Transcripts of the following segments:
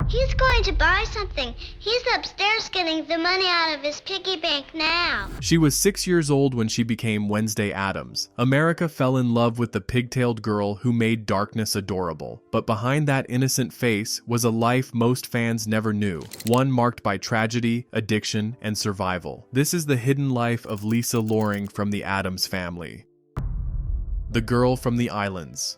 He's going to buy something. He's upstairs getting the money out of his piggy bank now. She was 6 years old when she became Wednesday Addams. America fell in love with the pigtailed girl who made darkness adorable. But behind that innocent face was a life most fans never knew, one marked by tragedy, addiction, and survival. This is the hidden life of Lisa Loring from the Addams family. The Girl from the Islands.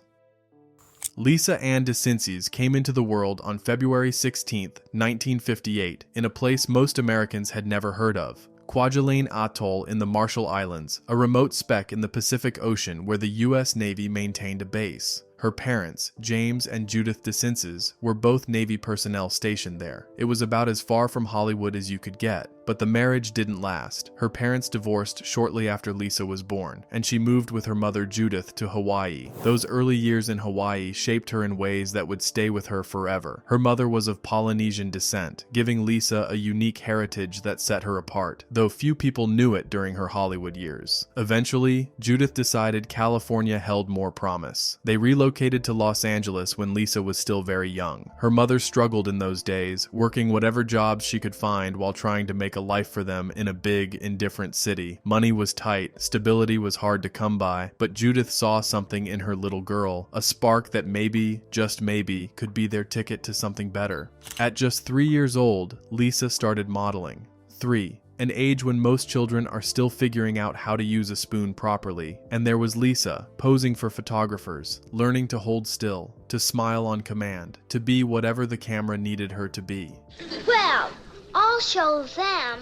Lisa Ann DeCinces came into the world on February 16, 1958, in a place most Americans had never heard of, Kwajalein Atoll in the Marshall Islands, a remote speck in the Pacific Ocean where the U.S. Navy maintained a base. Her parents, James and Judith DeCinces, were both Navy personnel stationed there. It was about as far from Hollywood as you could get, but the marriage didn't last. Her parents divorced shortly after Lisa was born, and she moved with her mother Judith to Hawaii. Those early years in Hawaii shaped her in ways that would stay with her forever. Her mother was of Polynesian descent, giving Lisa a unique heritage that set her apart, though few people knew it during her Hollywood years. Eventually, Judith decided California held more promise. They relocated to Los Angeles when Lisa was still very young. Her mother struggled in those days, working whatever jobs she could find while trying to make a life for them in a big, indifferent city. Money was tight, stability was hard to come by, but Judith saw something in her little girl, a spark that maybe, just maybe, could be their ticket to something better. At just 3 years old, Lisa started modeling. 3. An age when most children are still figuring out how to use a spoon properly. And there was Lisa, posing for photographers, learning to hold still, to smile on command, to be whatever the camera needed her to be. Well, I'll show them.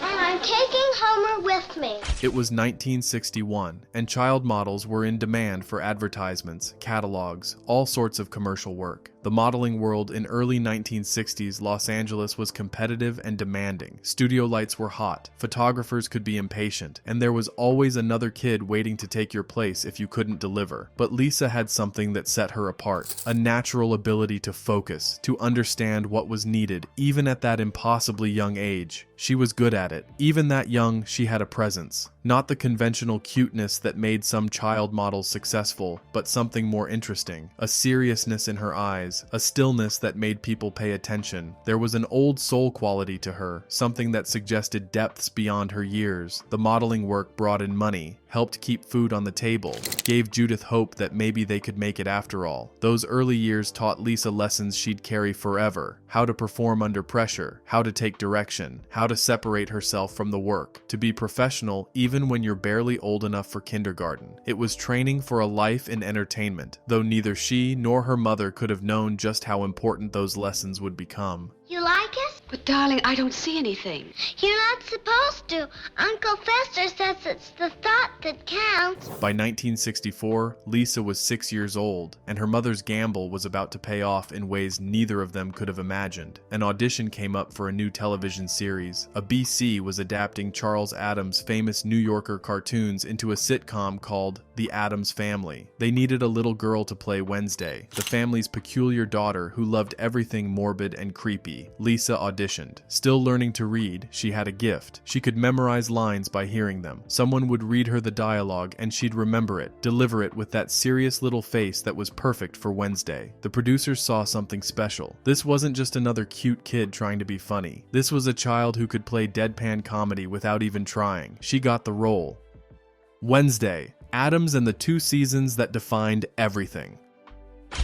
And I'm taking Homer with me. It was 1961, and child models were in demand for advertisements, catalogs, all sorts of commercial work. The modeling world in early 1960s Los Angeles was competitive and demanding. Studio lights were hot, photographers could be impatient, and there was always another kid waiting to take your place if you couldn't deliver. But Lisa had something that set her apart, a natural ability to focus, to understand what was needed, even at that impossibly young age. She was good at it. Even that young, she had a presence. Not the conventional cuteness that made some child models successful, but something more interesting. A seriousness in her eyes, a stillness that made people pay attention. There was an old soul quality to her, something that suggested depths beyond her years. The modeling work brought in money, helped keep food on the table, gave Judith hope that maybe they could make it after all. Those early years taught Lisa lessons she'd carry forever: how to perform under pressure, how to take direction, how to separate herself from the work, to be professional even when you're barely old enough for kindergarten. It was training for a life in entertainment, though neither she nor her mother could have known just how important those lessons would become. You like it? But darling, I don't see anything. You're not supposed to. Uncle Fester says it's the thought that counts. By 1964, Lisa was 6 years old, and her mother's gamble was about to pay off in ways neither of them could have imagined. An audition came up for a new television series. A BC was adapting Charles Addams' famous New Yorker cartoons into a sitcom called The Addams Family. They needed a little girl to play Wednesday, the family's peculiar daughter who loved everything morbid and creepy. Lisa auditioned. Still learning to read, she had a gift. She could memorize lines by hearing them. Someone would read her the dialogue and she'd remember it, deliver it with that serious little face that was perfect for Wednesday. The producers saw something special. This wasn't just another cute kid trying to be funny. This was a child who could play deadpan comedy without even trying. She got the role. Wednesday, Addams and the 2 seasons that defined everything.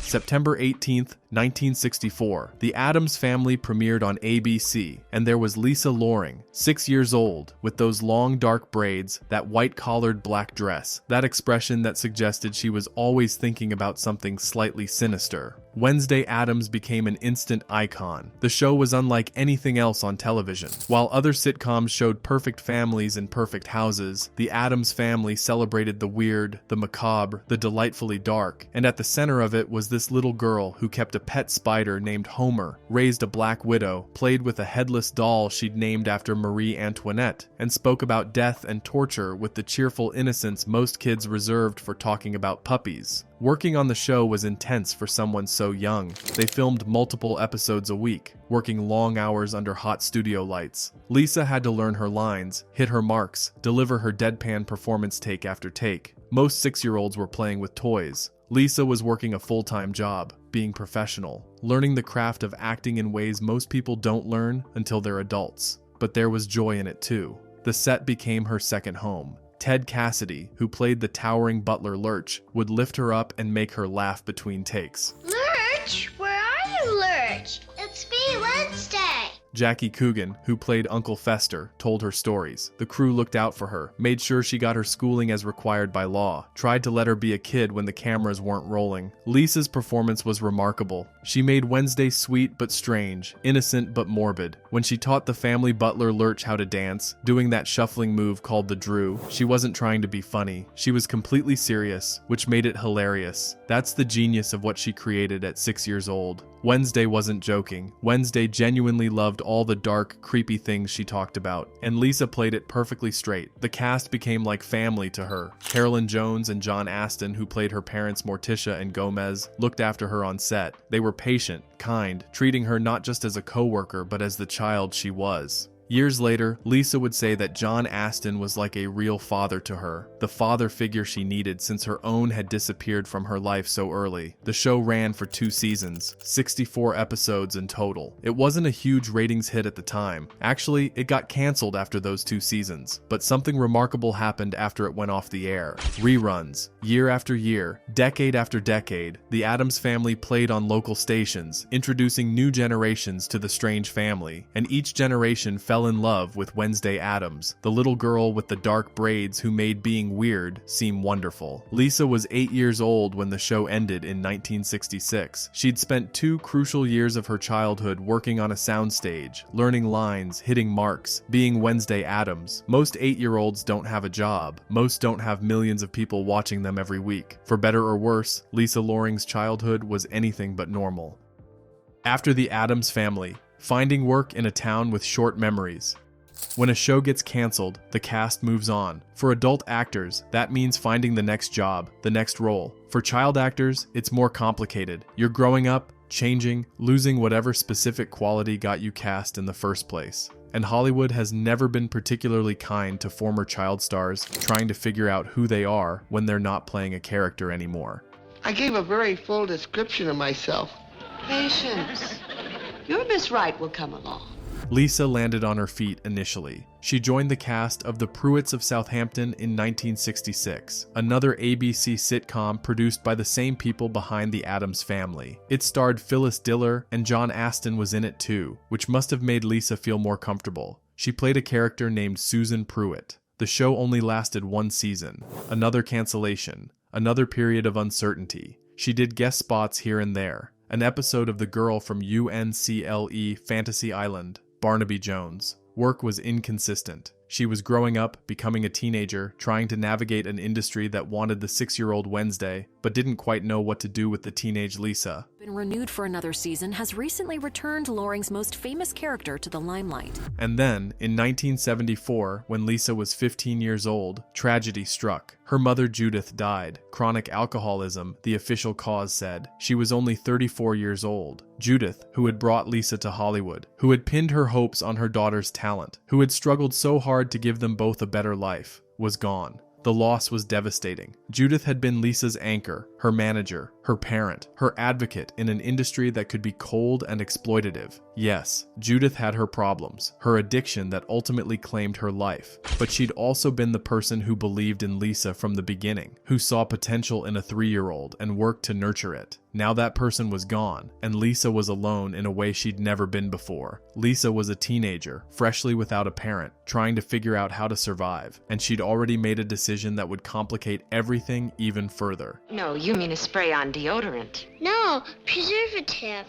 September 18th, 1964, The Addams Family premiered on ABC, and there was Lisa Loring, 6 years old, with those long dark braids, that white-collared black dress, that expression that suggested she was always thinking about something slightly sinister. Wednesday Addams became an instant icon. The show was unlike anything else on television. While other sitcoms showed perfect families and perfect houses, The Addams Family celebrated the weird, the macabre, the delightfully dark, and at the center of it was this little girl who kept a pet spider named Homer, raised a black widow, played with a headless doll she'd named after Marie Antoinette, and spoke about death and torture with the cheerful innocence most kids reserved for talking about puppies. Working on the show was intense for someone so young. They filmed multiple episodes a week, working long hours under hot studio lights. Lisa had to learn her lines, hit her marks, deliver her deadpan performance take after take. Most 6-year-olds were playing with toys. Lisa was working a full-time job, being professional, learning the craft of acting in ways most people don't learn until they're adults. But there was joy in it too. The set became her second home. Ted Cassidy, who played the towering butler Lurch, would lift her up and make her laugh between takes. Lurch? Where are you, Lurch? It's me, Wednesday. Jackie Coogan, who played Uncle Fester, told her stories. The crew looked out for her, made sure she got her schooling as required by law, tried to let her be a kid when the cameras weren't rolling. Lisa's performance was remarkable. She made Wednesday sweet but strange, innocent but morbid. When she taught the family butler Lurch how to dance, doing that shuffling move called the Drew, she wasn't trying to be funny. She was completely serious, which made it hilarious. That's the genius of what she created at 6 years old. Wednesday wasn't joking. Wednesday genuinely loved all the dark, creepy things she talked about, and Lisa played it perfectly straight. The cast became like family to her. Carolyn Jones and John Astin, who played her parents Morticia and Gomez, looked after her on set. They were patient, kind, treating her not just as a co-worker but as the child she was. Years later, Lisa would say that John Astin was like a real father to her, the father figure she needed since her own had disappeared from her life so early. The show ran for 2 seasons, 64 episodes in total. It wasn't a huge ratings hit at the time. Actually, it got canceled after those 2 seasons, but something remarkable happened after it went off the air. Reruns. Year after year, decade after decade, the Addams family played on local stations, introducing new generations to the strange family, and each generation fell in love with Wednesday Addams, the little girl with the dark braids who made being weird seem wonderful. Lisa was 8 years old when the show ended in 1966. She'd spent 2 crucial years of her childhood working on a soundstage, learning lines, hitting marks, being Wednesday Addams. Most 8-year-olds don't have a job. Most don't have millions of people watching them every week. For better or worse, Lisa Loring's childhood was anything but normal. After the Addams family, finding work in a town with short memories. When a show gets canceled, the cast moves on. For adult actors, that means finding the next job, the next role. For child actors, it's more complicated. You're growing up, changing, losing whatever specific quality got you cast in the first place. And Hollywood has never been particularly kind to former child stars trying to figure out who they are when they're not playing a character anymore. I gave a very full description of myself. Patience. Your Miss Right will come along. Lisa landed on her feet initially. She joined the cast of The Pruitts of Southampton in 1966, another ABC sitcom produced by the same people behind The Addams Family. It starred Phyllis Diller, and John Astin was in it too, which must have made Lisa feel more comfortable. She played a character named Susan Pruitt. The show only lasted 1 season. Another cancellation. Another period of uncertainty. She did guest spots here and there. An episode of The Girl from UNCLE Fantasy Island, Barnaby Jones. Work was inconsistent. She was growing up, becoming a teenager, trying to navigate an industry that wanted the 6-year-old Wednesday, but didn't quite know what to do with the teenage Lisa. Been renewed for another season, has recently returned Loring's most famous character to the limelight. And then, in 1974, when Lisa was 15 years old, tragedy struck. Her mother Judith died. Chronic alcoholism, the official cause said. She was only 34 years old. Judith, who had brought Lisa to Hollywood, who had pinned her hopes on her daughter's talent, who had struggled so hard to give them both a better life, was gone. The loss was devastating. Judith had been Lisa's anchor, her manager, her parent, her advocate in an industry that could be cold and exploitative. Yes, Judith had her problems, her addiction that ultimately claimed her life. But she'd also been the person who believed in Lisa from the beginning, who saw potential in a 3-year-old and worked to nurture it. Now that person was gone, and Lisa was alone in a way she'd never been before. Lisa was a teenager, freshly without a parent, trying to figure out how to survive, and she'd already made a decision that would complicate everything even further. No, you mean a spray on deodorant. No, preservative.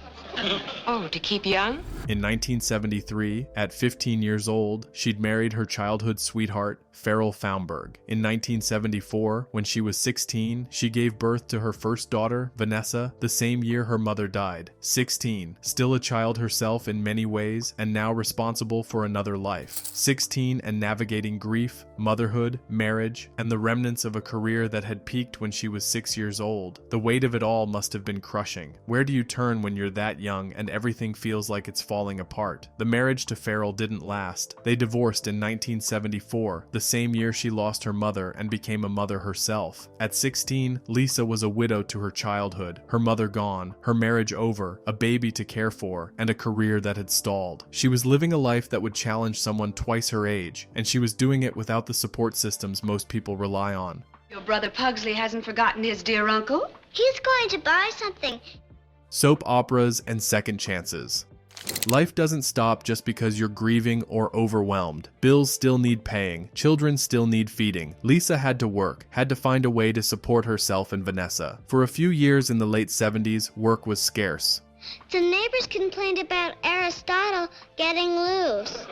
Oh, to keep young? In 1973, at 15 years old, she'd married her childhood sweetheart, Farrell Faumberg. In 1974, when she was 16, she gave birth to her first daughter, Vanessa, the same year her mother died. 16, still a child herself in many ways, and now responsible for another life. 16 and navigating grief, motherhood, marriage, and the remnants of a career that had peaked when she was 6 years old. The weight of it all must have been and crushing. Where do you turn when you're that young and everything feels like it's falling apart? The marriage to Farrell didn't last. They divorced in 1974, the same year she lost her mother and became a mother herself. At 16, Lisa was a widow to her childhood, her mother gone, her marriage over, a baby to care for, and a career that had stalled. She was living a life that would challenge someone twice her age, and she was doing it without the support systems most people rely on. Your brother Pugsley hasn't forgotten his dear uncle? He's going to buy something. Soap operas and second chances. Life doesn't stop just because you're grieving or overwhelmed. Bills still need paying. Children still need feeding. Lisa had to work, had to find a way to support herself and Vanessa. For a few years in the late 70s, work was scarce. The neighbors complained about Aristotle getting loose.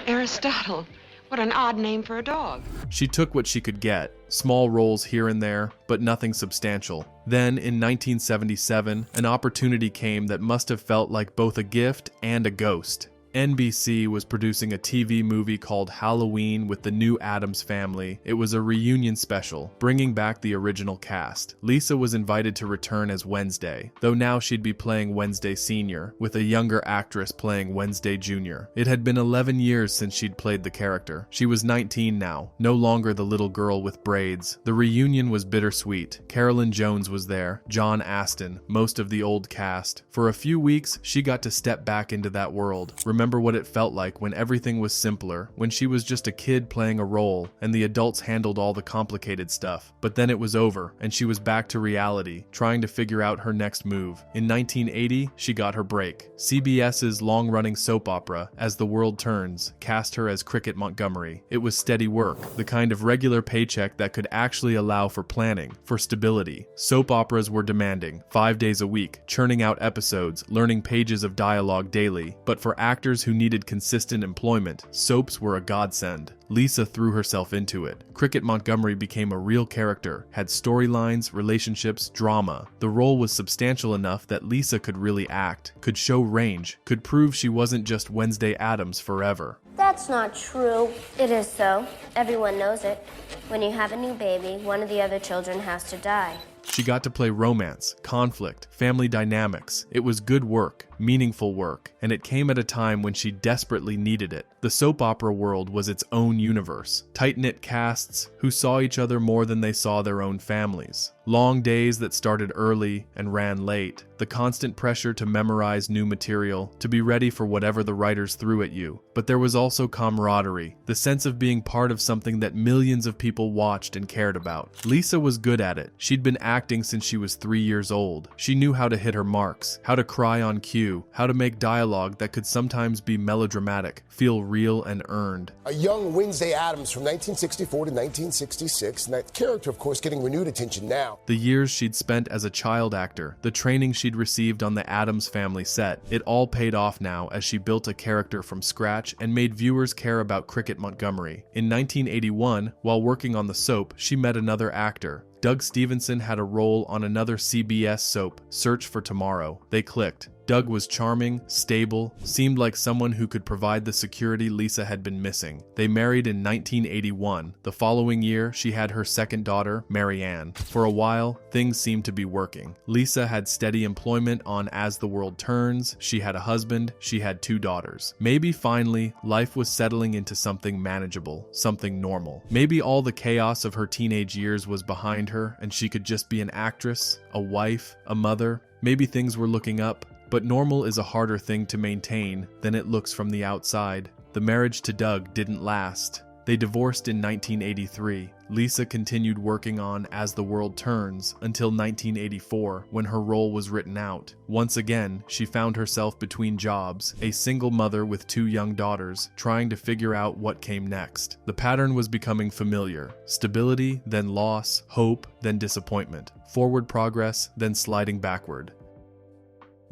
Aristotle. What an odd name for a dog. She took what she could get, small roles here and there, but nothing substantial. Then, in 1977, an opportunity came that must have felt like both a gift and a ghost. NBC was producing a TV movie called Halloween with the new Addams family. It was a reunion special, bringing back the original cast. Lisa was invited to return as Wednesday, though now she'd be playing Wednesday Senior, with a younger actress playing Wednesday Junior. It had been 11 years since she'd played the character. She was 19 now, no longer the little girl with braids. The reunion was bittersweet. Carolyn Jones was there, John Astin, most of the old cast. For a few weeks, she got to step back into that world. Remember what it felt like when everything was simpler, when she was just a kid playing a role, and the adults handled all the complicated stuff. But then it was over, and she was back to reality, trying to figure out her next move. In 1980, she got her break. CBS's long-running soap opera, As the World Turns, cast her as Cricket Montgomery. It was steady work, the kind of regular paycheck that could actually allow for planning, for stability. Soap operas were demanding, 5 days a week, churning out episodes, learning pages of dialogue daily. But for actors who needed consistent employment, soaps were a godsend. Lisa threw herself into it. Cricket Montgomery became a real character, had storylines, relationships, drama. The role was substantial enough that Lisa could really act, could show range, could prove she wasn't just Wednesday Addams forever. That's not true. It is so. Everyone knows it. When you have a new baby, one of the other children has to die. She got to play romance, conflict, family dynamics. It was good work, meaningful work, and it came at a time when she desperately needed it. The soap opera world was its own universe. Tight-knit casts who saw each other more than they saw their own families. Long days that started early and ran late. The constant pressure to memorize new material, to be ready for whatever the writers threw at you. But there was also camaraderie, the sense of being part of something that millions of people watched and cared about. Lisa was good at it. She'd been acting since she was 3 years old. She knew how to hit her marks, how to cry on cue, how to make dialogue that could sometimes be melodramatic, feel real and earned. A young Wednesday Addams from 1964 to 1966, and that character, of course, getting renewed attention now. The years she'd spent as a child actor, the training she'd received on the Addams Family set, it all paid off now as she built a character from scratch and made viewers care about Cricket Montgomery. In 1981, while working on the soap, she met another actor. Doug Stevenson had a role on another CBS soap, Search for Tomorrow. They clicked. Doug was charming, stable, seemed like someone who could provide the security Lisa had been missing. They married in 1981. The following year, she had her second daughter, Mary Ann. For a while, things seemed to be working. Lisa had steady employment on As the World Turns, she had a husband, she had 2 daughters. Maybe finally, life was settling into something manageable, something normal. Maybe all the chaos of her teenage years was behind her and she could just be an actress, a wife, a mother. Maybe things were looking up. But normal is a harder thing to maintain than it looks from the outside. The marriage to Doug didn't last. They divorced in 1983. Lisa continued working on As the World Turns until 1984, when her role was written out. Once again, she found herself between jobs, a single mother with 2 young daughters, trying to figure out what came next. The pattern was becoming familiar. Stability, then loss, hope, then disappointment. Forward progress, then sliding backward.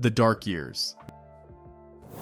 The dark years.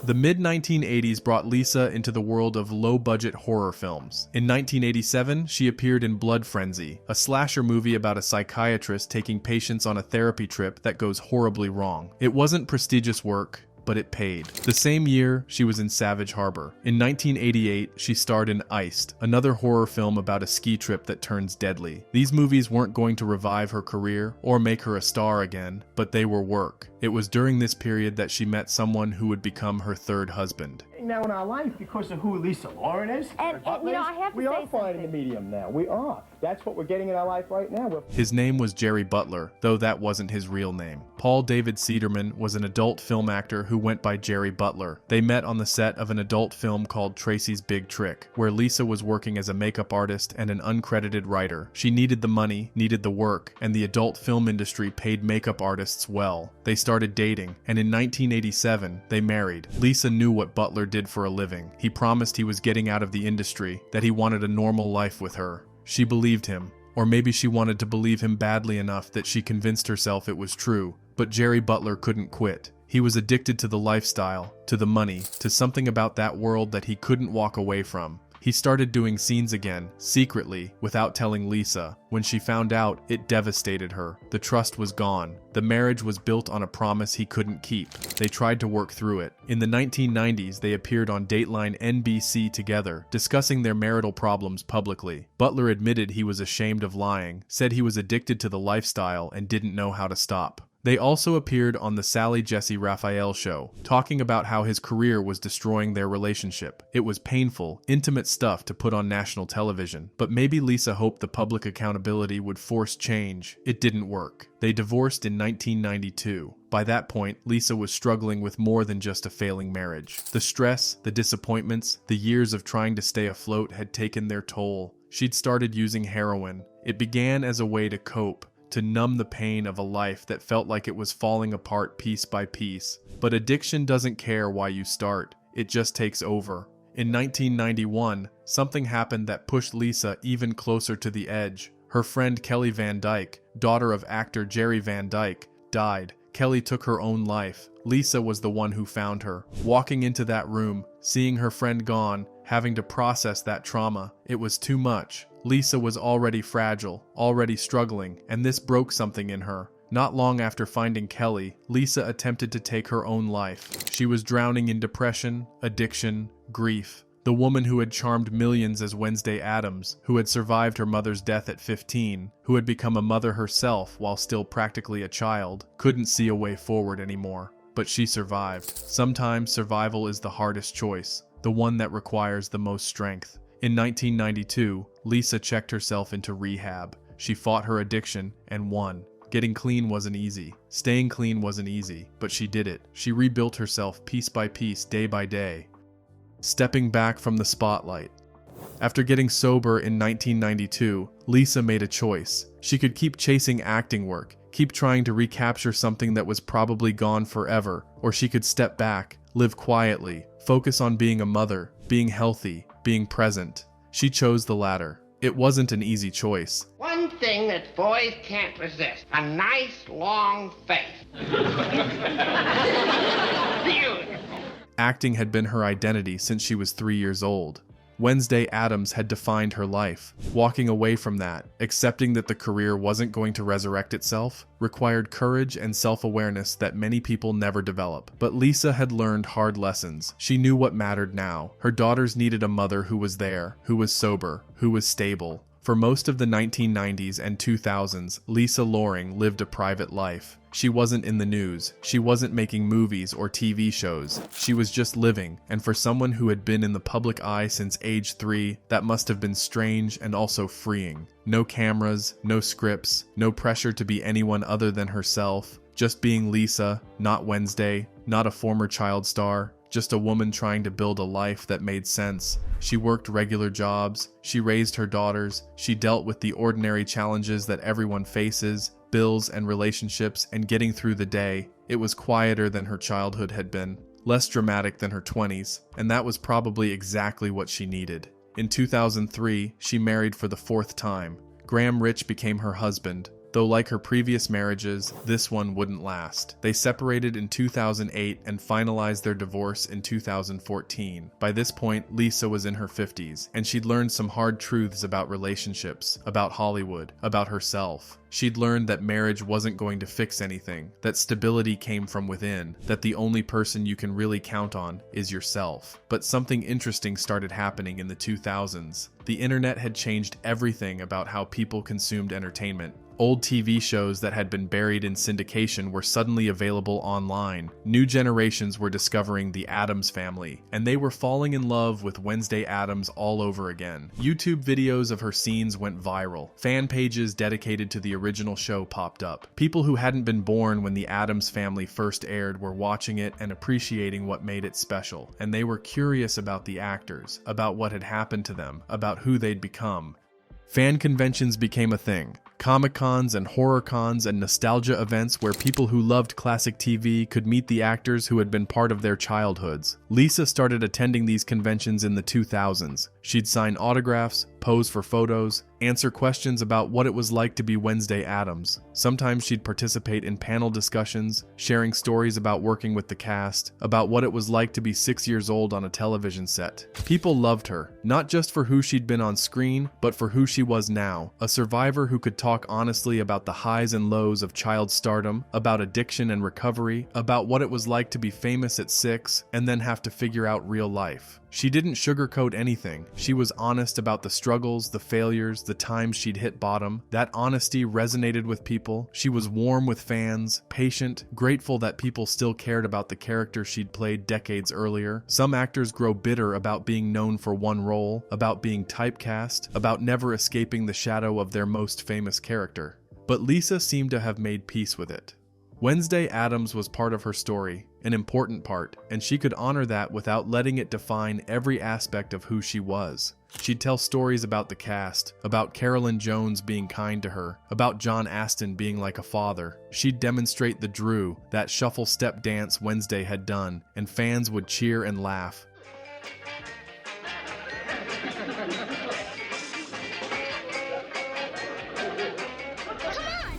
The mid-1980s brought Lisa into the world of low-budget horror films. In 1987, she appeared in Blood Frenzy, a slasher movie about a psychiatrist taking patients on a therapy trip that goes horribly wrong. It wasn't prestigious work. but it paid. The same year, she was in Savage Harbor. In 1988, she starred in Iced, another horror film about a ski trip that turns deadly. These movies weren't going to revive her career or make her a star again, but they were work. It was during this period that she met someone who would become her third husband. Now in our life, because of who Lisa Lauren is, and you know, I have to we say are finding the medium now. We are. That's what we're getting in our life right now. His name was Jerry Butler, though that wasn't his real name. Paul David Cederman was an adult film actor who went by Jerry Butler. They met on the set of an adult film called Tracy's Big Trick, where Lisa was working as a makeup artist and an uncredited writer. She needed the money, needed the work, and the adult film industry paid makeup artists well. They started dating, and in 1987, they married. Lisa knew what Butler did for a living. He promised he was getting out of the industry, that he wanted a normal life with her. She believed him, or maybe she wanted to believe him badly enough that she convinced herself it was true. But Jerry Butler couldn't quit. He was addicted to the lifestyle, to the money, to something about that world that he couldn't walk away from. He started doing scenes again, secretly, without telling Lisa. When she found out, it devastated her. The trust was gone. The marriage was built on a promise he couldn't keep. They tried to work through it. In the 1990s, they appeared on Dateline NBC together, discussing their marital problems publicly. Butler admitted he was ashamed of lying, said he was addicted to the lifestyle and didn't know how to stop. They also appeared on the Sally Jesse Raphael show, talking about how his career was destroying their relationship. It was painful, intimate stuff to put on national television, but maybe Lisa hoped the public accountability would force change. It didn't work. They divorced in 1992. By that point, Lisa was struggling with more than just a failing marriage. The stress, the disappointments, the years of trying to stay afloat had taken their toll. She'd started using heroin. It began as a way to cope, to numb the pain of a life that felt like it was falling apart piece by piece. But addiction doesn't care why you start, it just takes over. In 1991, something happened that pushed Lisa even closer to the edge. Her friend Kelly Van Dyke, daughter of actor Jerry Van Dyke, died. Kelly took her own life. Lisa was the one who found her. Walking into that room, seeing her friend gone, having to process that trauma, it was too much. Lisa was already fragile, already struggling, and this broke something in her. Not long after finding Kelly, Lisa attempted to take her own life. She was drowning in depression, addiction, grief. The woman who had charmed millions as Wednesday Addams, who had survived her mother's death at 15, who had become a mother herself while still practically a child, couldn't see a way forward anymore. But she survived. Sometimes survival is the hardest choice, the one that requires the most strength. In 1992, Lisa checked herself into rehab. She fought her addiction and won. Getting clean wasn't easy. Staying clean wasn't easy, but she did it. She rebuilt herself piece by piece, day by day. Stepping back from the spotlight. After getting sober in 1992, Lisa made a choice. She could keep chasing acting work, keep trying to recapture something that was probably gone forever, or she could step back, live quietly, focus on being a mother, being healthy, being present. She chose the latter. It wasn't an easy choice. One thing that boys can't resist, a nice long face. Beautiful. Acting had been her identity since she was 3 years old. Wednesday Addams had defined her life. Walking away from that, accepting that the career wasn't going to resurrect itself, required courage and self-awareness that many people never develop. But Lisa had learned hard lessons. She knew what mattered now. Her daughters needed a mother who was there, who was sober, who was stable. For most of the 1990s and 2000s, Lisa Loring lived a private life. She wasn't in the news. She wasn't making movies or TV shows. She was just living, and for someone who had been in the public eye since age 3, that must have been strange and also freeing. No cameras, no scripts, no pressure to be anyone other than herself. Just being Lisa, not Wednesday, not a former child star. Just a woman trying to build a life that made sense. She worked regular jobs, she raised her daughters, she dealt with the ordinary challenges that everyone faces, bills and relationships, and getting through the day. It was quieter than her childhood had been, less dramatic than her 20s, and that was probably exactly what she needed. In 2003, she married for the 4th time. Graham Rich became her husband. though like her previous marriages, this one wouldn't last. They separated in 2008 and finalized their divorce in 2014. By this point, Lisa was in her 50s, and she'd learned some hard truths about relationships, about Hollywood, about herself. She'd learned that marriage wasn't going to fix anything, that stability came from within, that the only person you can really count on is yourself. But something interesting started happening in the 2000s. The internet had changed everything about how people consumed entertainment. Old TV shows that had been buried in syndication were suddenly available online. New generations were discovering the Addams family, and they were falling in love with Wednesday Addams all over again. YouTube videos of her scenes went viral. Fan pages dedicated to the original show popped up. People who hadn't been born when the Addams family first aired were watching it and appreciating what made it special, and they were curious about the actors, about what had happened to them, about who they'd become. Fan conventions became a thing. Comic-Cons and horror cons and nostalgia events where people who loved classic TV could meet the actors who had been part of their childhoods. Lisa started attending these conventions in the 2000s. She'd sign autographs, pose for photos, answer questions about what it was like to be Wednesday Addams. Sometimes she'd participate in panel discussions, sharing stories about working with the cast, about what it was like to be 6 years old on a television set. People loved her, not just for who she'd been on screen, but for who she was now, a survivor who could talk honestly about the highs and lows of child stardom, about addiction and recovery, about what it was like to be famous at 6 and then have to figure out real life. She didn't sugarcoat anything. She was honest about the struggles, the failures, the times she'd hit bottom. That honesty resonated with people. She was warm with fans, patient, grateful that people still cared about the character she'd played decades earlier. Some actors grow bitter about being known for one role, about being typecast, about never escaping the shadow of their most famous character. But Lisa seemed to have made peace with it. Wednesday Addams was part of her story, an important part, and she could honor that without letting it define every aspect of who she was. She'd tell stories about the cast, about Carolyn Jones being kind to her, about John Astin being like a father. She'd demonstrate the Drew, that shuffle step dance Wednesday had done, and fans would cheer and laugh.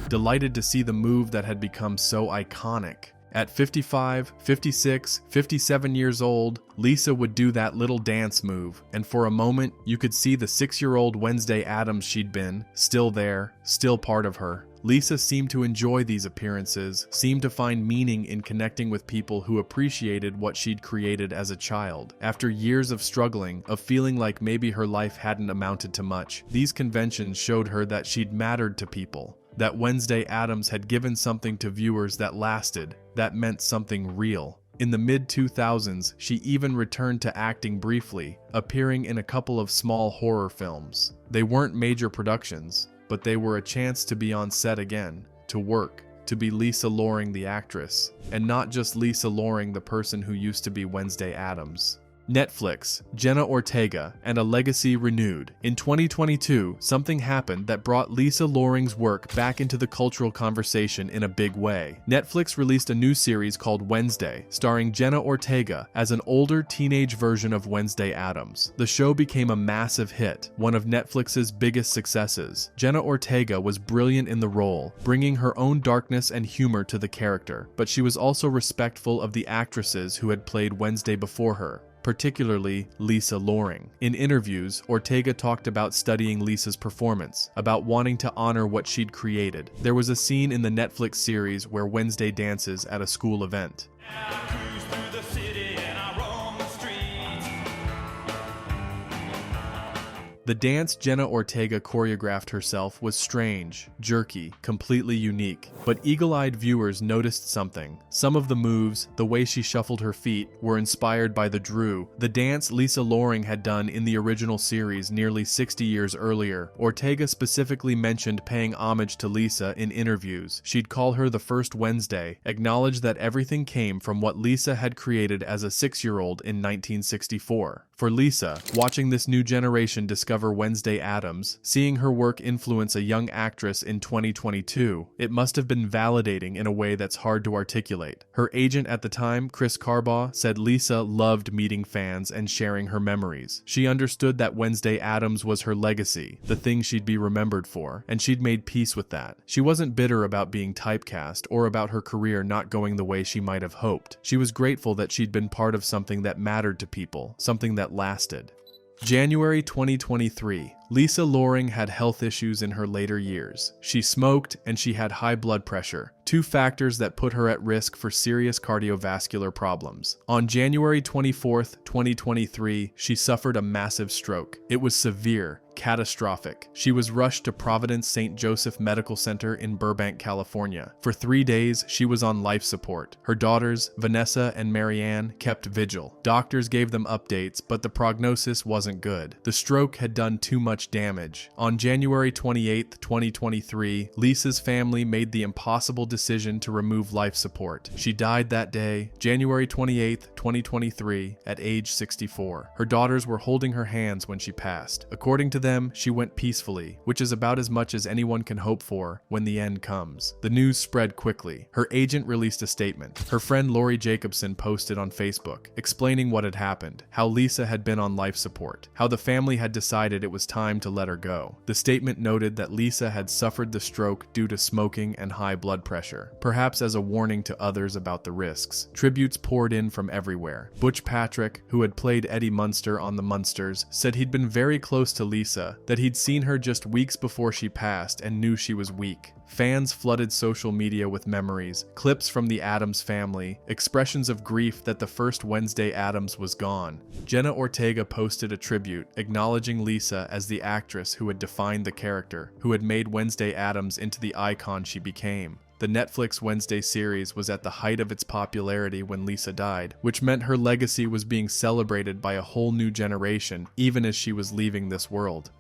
Delighted to see the move that had become so iconic. At 55, 56, 57 years old, Lisa would do that little dance move, and for a moment, you could see the 6-year-old Wednesday Addams she'd been, still there, still part of her. Lisa seemed to enjoy these appearances, seemed to find meaning in connecting with people who appreciated what she'd created as a child. After years of struggling, of feeling like maybe her life hadn't amounted to much, these conventions showed her that she'd mattered to people. That Wednesday Addams had given something to viewers that lasted, that meant something real. In the mid-2000s, she even returned to acting briefly, appearing in a couple of small horror films. They weren't major productions, but they were a chance to be on set again, to work, to be Lisa Loring the actress, and not just Lisa Loring the person who used to be Wednesday Addams. Netflix, Jenna Ortega, and a legacy renewed. In 2022, something happened that brought Lisa Loring's work back into the cultural conversation in a big way. Netflix released a new series called Wednesday, starring Jenna Ortega as an older teenage version of Wednesday Addams. The show became a massive hit, one of Netflix's biggest successes. Jenna Ortega was brilliant in the role, bringing her own darkness and humor to the character, but she was also respectful of the actresses who had played Wednesday before her, particularly Lisa Loring. In interviews, Ortega talked about studying Lisa's performance, about wanting to honor what she'd created. There was a scene in the Netflix series where Wednesday dances at a school event. The dance Jenna Ortega choreographed herself was strange, jerky, completely unique. But eagle-eyed viewers noticed something. Some of the moves, the way she shuffled her feet, were inspired by the Drew, the dance Lisa Loring had done in the original series nearly 60 years earlier. Ortega specifically mentioned paying homage to Lisa in interviews. She'd call her the first Wednesday, acknowledge that everything came from what Lisa had created as a 6-year-old in 1964. For Lisa, watching this new generation discover Wednesday Addams, seeing her work influence a young actress in 2022, it must have been validating in a way that's hard to articulate. Her agent at the time, Chris Carbaugh, said Lisa loved meeting fans and sharing her memories. She understood that Wednesday Addams was her legacy, the thing she'd be remembered for, and she'd made peace with that. She wasn't bitter about being typecast or about her career not going the way she might have hoped. She was grateful that she'd been part of something that mattered to people, something that lasted. January 2023. Lisa Loring had health issues in her later years. She smoked and she had high blood pressure, two factors that put her at risk for serious cardiovascular problems. On January 24, 2023, she suffered a massive stroke. It was severe, catastrophic. She was rushed to Providence St. Joseph Medical Center in Burbank, California. For 3 days, she was on life support. Her daughters, Vanessa and Marianne, kept vigil. Doctors gave them updates, but the prognosis wasn't good. The stroke had done too much damage. On January 28, 2023, Lisa's family made the impossible decision to remove life support. She died that day, January 28, 2023, at age 64. Her daughters were holding her hands when she passed. According to them, she went peacefully, which is about as much as anyone can hope for when the end comes. The news spread quickly. Her agent released a statement. Her friend Lori Jacobson posted on Facebook, explaining what had happened, how Lisa had been on life support, how the family had decided it was time to let her go. The statement noted that Lisa had suffered the stroke due to smoking and high blood pressure, perhaps as a warning to others about the risks. Tributes poured in from everywhere. Butch Patrick, who had played Eddie Munster on The Munsters, said he'd been very close to Lisa, that he'd seen her just weeks before she passed and knew she was weak. Fans flooded social media with memories, clips from the Addams family, expressions of grief that the first Wednesday Addams was gone. Jenna Ortega posted a tribute, acknowledging Lisa as the actress who had defined the character, who had made Wednesday Addams into the icon she became. The Netflix Wednesday series was at the height of its popularity when Lisa died, which meant her legacy was being celebrated by a whole new generation, even as she was leaving this world.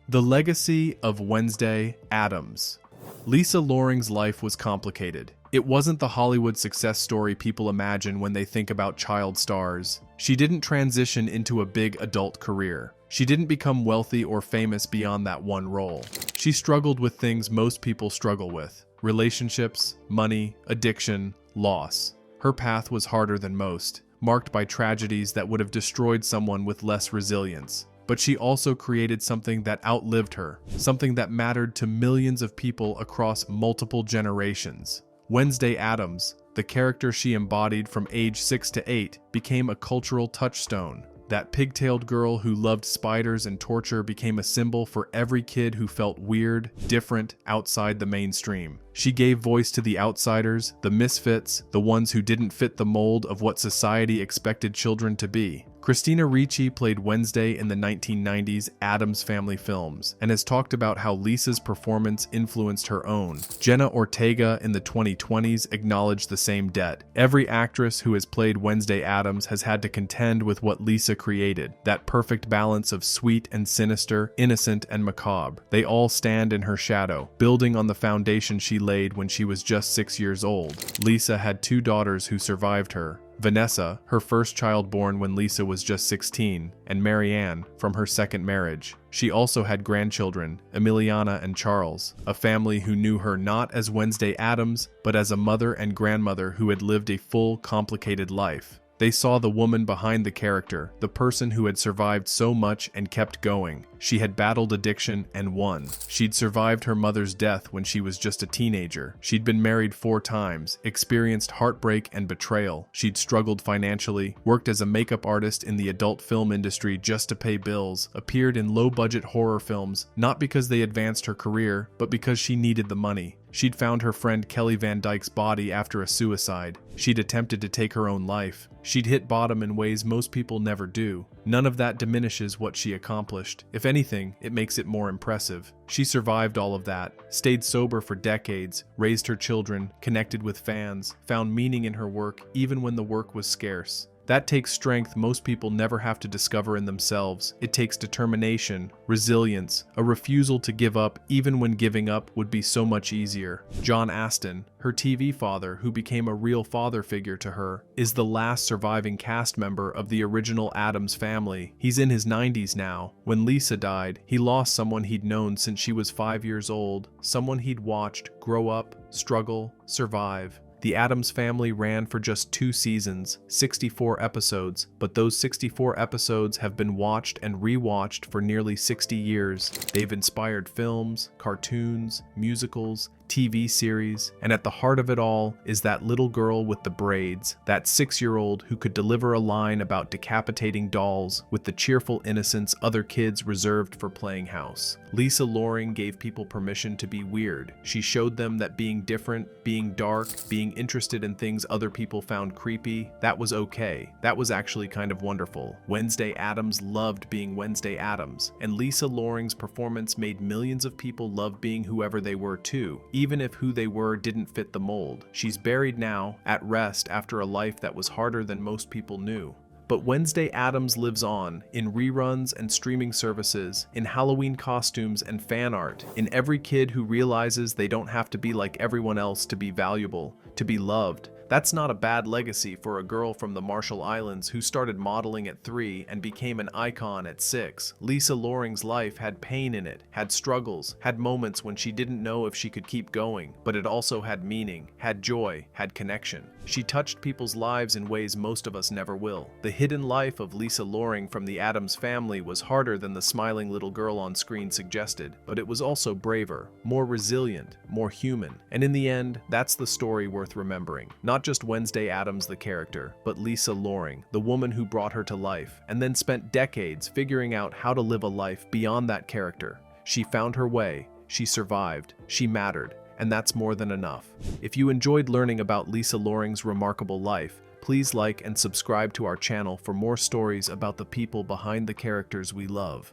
The legacy of Wednesday Addams. Lisa Loring's life was complicated. It wasn't the Hollywood success story people imagine when they think about child stars. She didn't transition into a big adult career. She didn't become wealthy or famous beyond that one role. She struggled with things most people struggle with: relationships, money, addiction, loss. Her path was harder than most, marked by tragedies that would have destroyed someone with less resilience. But she also created something that outlived her, something that mattered to millions of people across multiple generations. Wednesday Addams, the character she embodied from age 6 to 8, became a cultural touchstone. That pigtailed girl who loved spiders and torture became a symbol for every kid who felt weird, different, outside the mainstream. She gave voice to the outsiders, the misfits, the ones who didn't fit the mold of what society expected children to be. Christina Ricci played Wednesday in the 1990s Addams Family films and has talked about how Lisa's performance influenced her own. Jenna Ortega in the 2020s acknowledged the same debt. Every actress who has played Wednesday Addams has had to contend with what Lisa created, that perfect balance of sweet and sinister, innocent and macabre. They all stand in her shadow, building on the foundation she laid when she was just 6 years old. Lisa had 2 daughters who survived her: Vanessa, her first child born when Lisa was just 16, and Marianne, from her second marriage. She also had grandchildren, Emiliana and Charles, a family who knew her not as Wednesday Addams, but as a mother and grandmother who had lived a full, complicated life. They saw the woman behind the character, the person who had survived so much and kept going. She had battled addiction and won. She'd survived her mother's death when she was just a teenager. She'd been married 4 times, experienced heartbreak and betrayal. She'd struggled financially, worked as a makeup artist in the adult film industry just to pay bills, appeared in low-budget horror films, not because they advanced her career, but because she needed the money. She'd found her friend Kelly Van Dyke's body after a suicide. She'd attempted to take her own life. She'd hit bottom in ways most people never do. None of that diminishes what she accomplished. If anything, it makes it more impressive. She survived all of that, stayed sober for decades, raised her children, connected with fans, found meaning in her work even when the work was scarce. That takes strength most people never have to discover in themselves. It takes determination, resilience, a refusal to give up even when giving up would be so much easier. John Astin, her TV father, who became a real father figure to her, is the last surviving cast member of the original Addams family. He's in his 90s now. When Lisa died, he lost someone he'd known since she was 5 years old, someone he'd watched grow up, struggle, survive. The Addams family ran for just 2 seasons, 64 episodes, but those 64 episodes have been watched and rewatched for nearly 60 years. They've inspired films, cartoons, musicals, TV series, and at the heart of it all is that little girl with the braids, that 6-year-old who could deliver a line about decapitating dolls with the cheerful innocence other kids reserved for playing house. Lisa Loring gave people permission to be weird. She showed them that being different, being dark, being interested in things other people found creepy, that was okay. That was actually kind of wonderful. Wednesday Addams loved being Wednesday Addams, and Lisa Loring's performance made millions of people love being whoever they were too, even if who they were didn't fit the mold. She's buried now, at rest after a life that was harder than most people knew. But Wednesday Addams lives on, in reruns and streaming services, in Halloween costumes and fan art, in every kid who realizes they don't have to be like everyone else to be valuable, to be loved. That's not a bad legacy for a girl from the Marshall Islands who started modeling at 3 and became an icon at 6. Lisa Loring's life had pain in it, had struggles, had moments when she didn't know if she could keep going, but it also had meaning, had joy, had connection. She touched people's lives in ways most of us never will. The hidden life of Lisa Loring from the Addams family was harder than the smiling little girl on screen suggested, but it was also braver, more resilient, more human. And in the end, that's the story worth remembering. Not just Wednesday Addams the character, but Lisa Loring, the woman who brought her to life, and then spent decades figuring out how to live a life beyond that character. She found her way, she survived, she mattered, and that's more than enough. If you enjoyed learning about Lisa Loring's remarkable life, please like and subscribe to our channel for more stories about the people behind the characters we love.